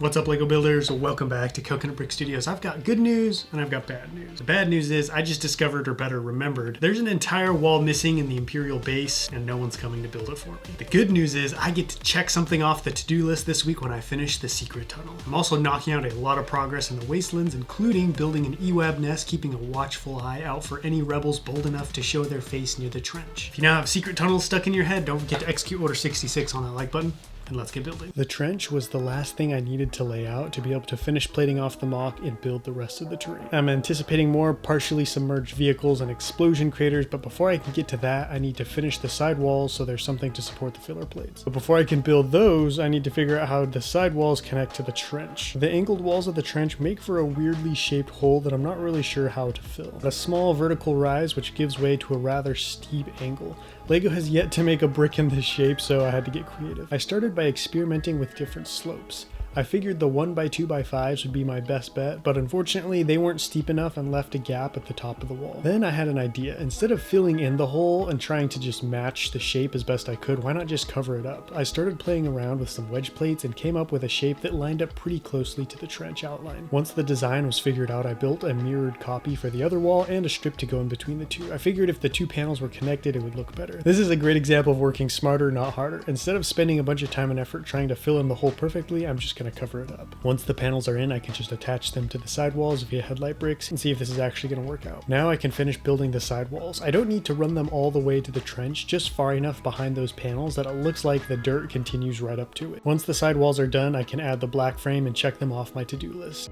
What's up, Lego builders? Welcome back to Coconut Brick Studios. I've got good news and I've got bad news. The bad news is I just discovered, or better remembered, there's an entire wall missing in the Imperial base and no one's coming to build it for me. The good news is I get to check something off the to-do list this week when I finish the secret tunnel. I'm also knocking out a lot of progress in the wastelands, including building an EWAB nest, keeping a watchful eye out for any rebels bold enough to show their face near the trench. If you now have secret tunnels stuck in your head, don't forget to execute Order 66 on that like button. And let's get building. The trench was the last thing I needed to lay out to be able to finish plating off the mock and build the rest of the terrain. I'm anticipating more partially submerged vehicles and explosion craters, but before I can get to that, I need to finish the side walls so there's something to support the filler plates. But before I can build those, I need to figure out how the side walls connect to the trench. The angled walls of the trench make for a weirdly shaped hole that I'm not really sure how to fill. A small vertical rise which gives way to a rather steep angle. Lego has yet to make a brick in this shape, so I had to get creative. I started by experimenting with different slopes. I figured the 1x2x5s would be my best bet, but unfortunately they weren't steep enough and left a gap at the top of the wall. Then I had an idea. Instead of filling in the hole and trying to just match the shape as best I could, why not just cover it up? I started playing around with some wedge plates and came up with a shape that lined up pretty closely to the trench outline. Once the design was figured out, I built a mirrored copy for the other wall and a strip to go in between the two. I figured if the two panels were connected, it would look better. This is a great example of working smarter, not harder. Instead of spending a bunch of time and effort trying to fill in the hole perfectly, I'm just going to cover it up. Once the panels are in, I can just attach them to the sidewalls via headlight bricks and see if this is actually going to work out. Now I can finish building the sidewalls. I don't need to run them all the way to the trench, just far enough behind those panels that it looks like the dirt continues right up to it. Once the sidewalls are done, I can add the black frame and check them off my to-do list.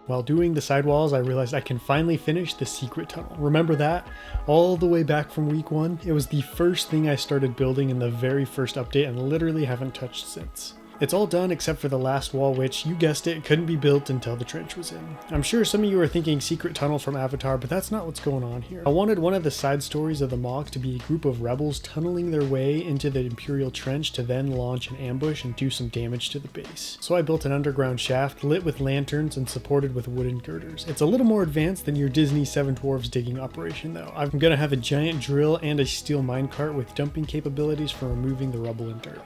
While doing the sidewalls, I realized I can finally finish the secret tunnel. Remember that? All the way back from week 1, it was the first thing I started building in the very first update and literally haven't touched since. It's all done except for the last wall, which, you guessed it, couldn't be built until the trench was in. I'm sure some of you are thinking secret tunnel from Avatar, but that's not what's going on here. I wanted one of the side stories of the mock to be a group of rebels tunneling their way into the Imperial trench to then launch an ambush and do some damage to the base. So I built an underground shaft lit with lanterns and supported with wooden girders. It's a little more advanced than your Disney Seven Dwarfs digging operation though. I'm gonna have a giant drill and a steel minecart with dumping capabilities for removing the rubble and dirt.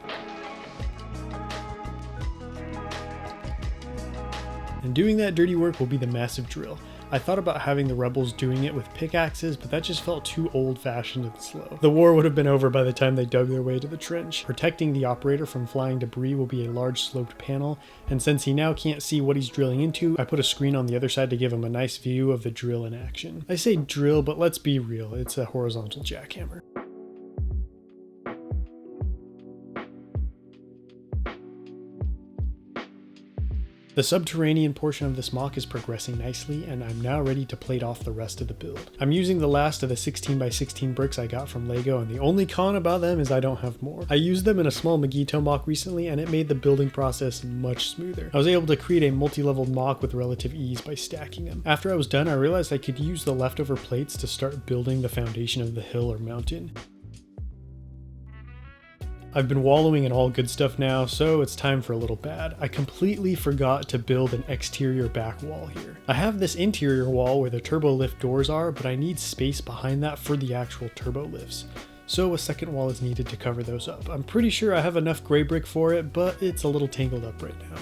And doing that dirty work will be the massive drill. I thought about having the rebels doing it with pickaxes, but that just felt too old-fashioned and slow. The war would have been over by the time they dug their way to the trench. Protecting the operator from flying debris will be a large sloped panel, and since he now can't see what he's drilling into, I put a screen on the other side to give him a nice view of the drill in action. I say drill, but let's be real, it's a horizontal jackhammer. The subterranean portion of this mock is progressing nicely, and I'm now ready to plate off the rest of the build. I'm using the last of the 16x16 bricks I got from Lego, and the only con about them is I don't have more. I used them in a small Magito mock recently, and it made the building process much smoother. I was able to create a multi-leveled mock with relative ease by stacking them. After I was done, I realized I could use the leftover plates to start building the foundation of the hill or mountain. I've been wallowing in all good stuff now, so it's time for a little bad. I completely forgot to build an exterior back wall here. I have this interior wall where the turbo lift doors are, but I need space behind that for the actual turbo lifts. So a second wall is needed to cover those up. I'm pretty sure I have enough gray brick for it, but it's a little tangled up right now,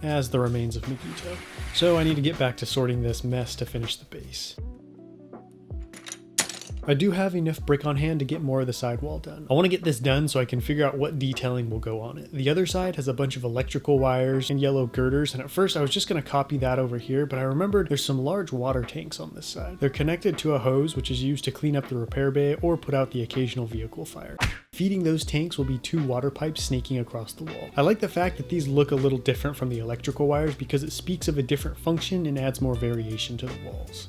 as the remains of Magito. So I need to get back to sorting this mess to finish the base. I do have enough brick on hand to get more of the sidewall done. I want to get this done so I can figure out what detailing will go on it. The other side has a bunch of electrical wires and yellow girders, and at first I was just going to copy that over here, but I remembered there's some large water tanks on this side. They're connected to a hose which is used to clean up the repair bay or put out the occasional vehicle fire. Feeding those tanks will be 2 water pipes snaking across the wall. I like the fact that these look a little different from the electrical wires because it speaks of a different function and adds more variation to the walls.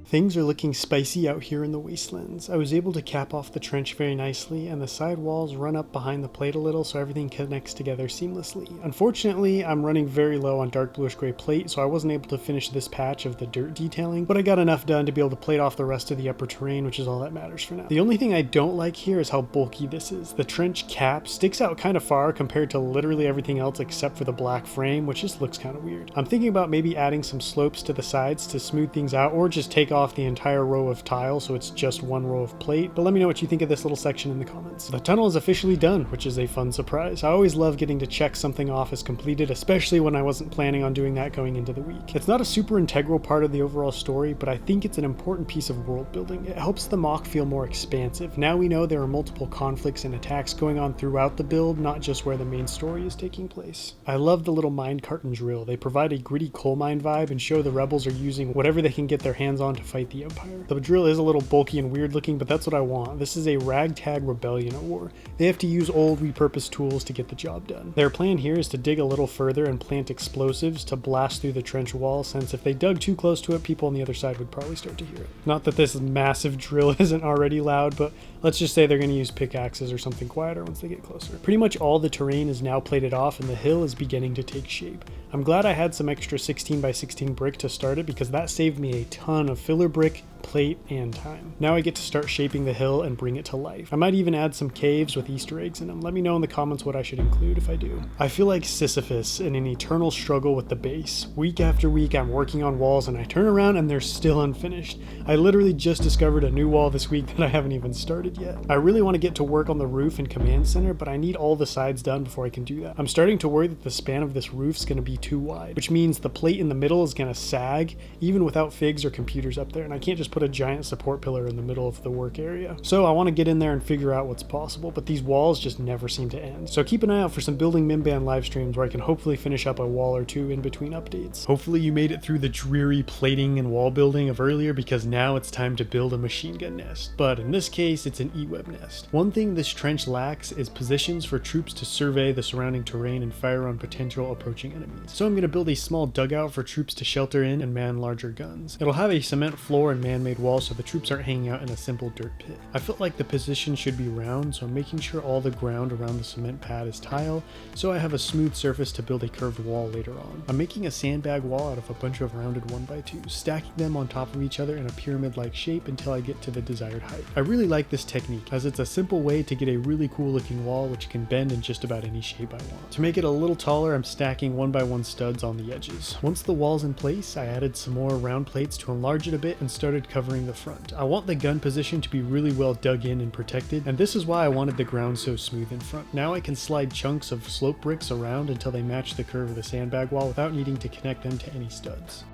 Things are looking spicy out here in the wastelands. I was able to cap off the trench very nicely, and the side walls run up behind the plate a little so everything connects together seamlessly. Unfortunately, I'm running very low on dark bluish gray plate, so I wasn't able to finish this patch of the dirt detailing, but I got enough done to be able to plate off the rest of the upper terrain, which is all that matters for now. The only thing I don't like here is how bulky this is. The trench cap sticks out kind of far compared to literally everything else except for the black frame, which just looks kind of weird. I'm thinking about maybe adding some slopes to the sides to smooth things out, or just take off the entire row of tile so it's just one row of plate, but let me know what you think of this little section in the comments. The tunnel is officially done, which is a fun surprise. I always love getting to check something off as completed, especially when I wasn't planning on doing that going into the week. It's not a super integral part of the overall story, but I think it's an important piece of world building. It helps the mock feel more expansive. Now we know there are multiple conflicts and attacks going on throughout the build, not just where the main story is taking place. I love the little minecart and drill. They provide a gritty coal mine vibe and show the rebels are using whatever they can get their hands on to fight the Empire. The drill is a little bulky and weird looking, but that's what I want. This is a ragtag rebellion at war. They have to use old repurposed tools to get the job done. Their plan here is to dig a little further and plant explosives to blast through the trench wall, since if they dug too close to it, people on the other side would probably start to hear it. Not that this massive drill isn't already loud, but let's just say they're going to use pickaxes or something quieter once they get closer. Pretty much all the terrain is now plated off and the hill is beginning to take shape. I'm glad I had some extra 16 by 16 brick to start it, because that saved me a ton of filler brick, plate, and time. Now I get to start shaping the hill and bring it to life. I might even add some caves with Easter eggs in them. Let me know in the comments what I should include if I do. I feel like Sisyphus in an eternal struggle with the base. Week after week I'm working on walls and I turn around and they're still unfinished. I literally just discovered a new wall this week that I haven't even started yet. I really want to get to work on the roof and command center, but I need all the sides done before I can do that. I'm starting to worry that the span of this roof's going to be too wide, which means the plate in the middle is going to sag even without figs or computers up there, and I can't just put a giant support pillar in the middle of the work area. So I want to get in there and figure out what's possible, but these walls just never seem to end. So keep an eye out for some building Mimban live streams where I can hopefully finish up a wall or two in between updates. Hopefully you made it through the dreary plating and wall building of earlier, because now it's time to build a machine gun nest. But in this case, it's an E-web nest. One thing this trench lacks is positions for troops to survey the surrounding terrain and fire on potential approaching enemies. So I'm going to build a small dugout for troops to shelter in and man larger guns. It'll have a cement floor and man-made walls so the troops aren't hanging out in a simple dirt pit. I felt like the position should be round, so I'm making sure all the ground around the cement pad is tile, so I have a smooth surface to build a curved wall later on. I'm making a sandbag wall out of a bunch of rounded 1x2s, stacking them on top of each other in a pyramid-like shape until I get to the desired height. I really like this technique, as it's a simple way to get a really cool looking wall which can bend in just about any shape I want. To make it a little taller, I'm stacking 1x1 studs on the edges. Once the wall's in place, I added some more round plates to enlarge it a bit and started covering the front. I want the gun position to be really well dug in and protected, and this is why I wanted the ground so smooth in front. Now I can slide chunks of slope bricks around until they match the curve of the sandbag wall without needing to connect them to any studs.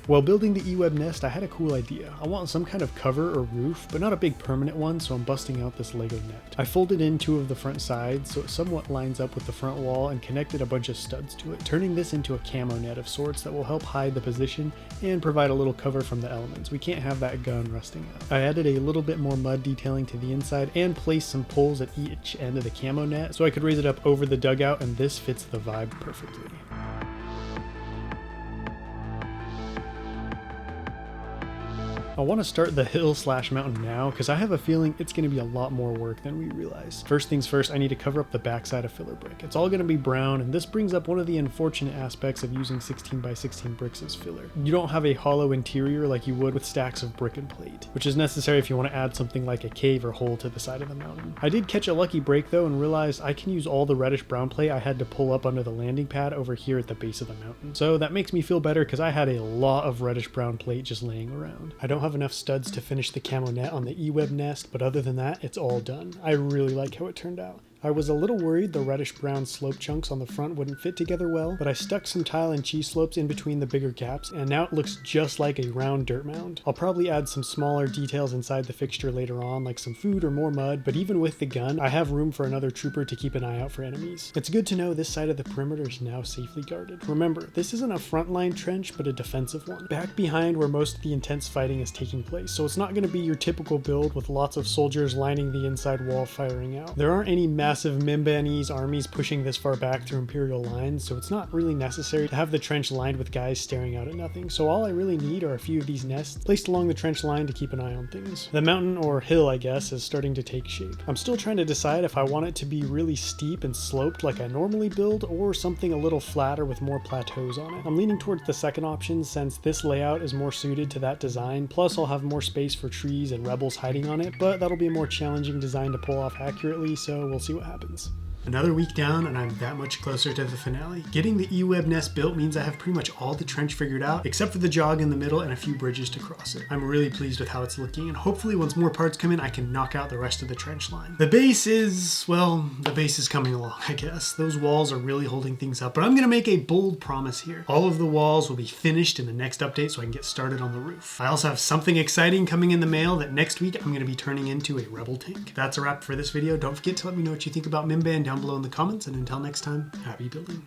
While building the E-web nest, I had a cool idea. I want some kind of cover or roof, but not a big permanent one, so I'm busting out this Lego net. I folded in two of the front sides so it somewhat lines up with the front wall and connected a bunch of studs to it, turning this into a camo net of sorts that will help hide the position and provide a little cover from the elements. We can't have that gun rusting out. I added a little bit more mud detailing to the inside and placed some poles at each end of the camo net so I could raise it up over the dugout, and this fits the vibe perfectly. I want to start the hill/mountain now because I have a feeling it's going to be a lot more work than we realize. First things first, I need to cover up the backside of filler brick. It's all going to be brown, and this brings up one of the unfortunate aspects of using 16 by 16 bricks as filler. You don't have a hollow interior like you would with stacks of brick and plate, which is necessary if you want to add something like a cave or hole to the side of the mountain. I did catch a lucky break though and realized I can use all the reddish brown plate I had to pull up under the landing pad over here at the base of the mountain. So that makes me feel better because I had a lot of reddish brown plate just laying around. I don't have enough studs to finish the camo net on the E-web nest, but other than that, it's all done. I really like how it turned out. I was a little worried the reddish-brown slope chunks on the front wouldn't fit together well, but I stuck some tile and cheese slopes in between the bigger gaps, and now it looks just like a round dirt mound. I'll probably add some smaller details inside the fixture later on, like some food or more mud, but even with the gun, I have room for another trooper to keep an eye out for enemies. It's good to know this side of the perimeter is now safely guarded. Remember, this isn't a frontline trench, but a defensive one, back behind where most of the intense fighting is taking place, so it's not going to be your typical build with lots of soldiers lining the inside wall firing out. There aren't any massive Mimbanese armies pushing this far back through Imperial lines, so it's not really necessary to have the trench lined with guys staring out at nothing, so all I really need are a few of these nests placed along the trench line to keep an eye on things. The mountain, or hill I guess, is starting to take shape. I'm still trying to decide if I want it to be really steep and sloped like I normally build, or something a little flatter with more plateaus on it. I'm leaning towards the second option since this layout is more suited to that design, plus I'll have more space for trees and rebels hiding on it, but that'll be a more challenging design to pull off accurately, so we'll see what happens. Another week down and I'm that much closer to the finale. Getting the E-web nest built means I have pretty much all the trench figured out, except for the jog in the middle and a few bridges to cross it. I'm really pleased with how it's looking, and hopefully once more parts come in, I can knock out the rest of the trench line. The base is, well, the base is coming along, I guess. Those walls are really holding things up, but I'm gonna make a bold promise here. All of the walls will be finished in the next update so I can get started on the roof. I also have something exciting coming in the mail that next week I'm gonna be turning into a rebel tank. That's a wrap for this video. Don't forget to let me know what you think about Mimban down below in the comments, and until next time, happy building.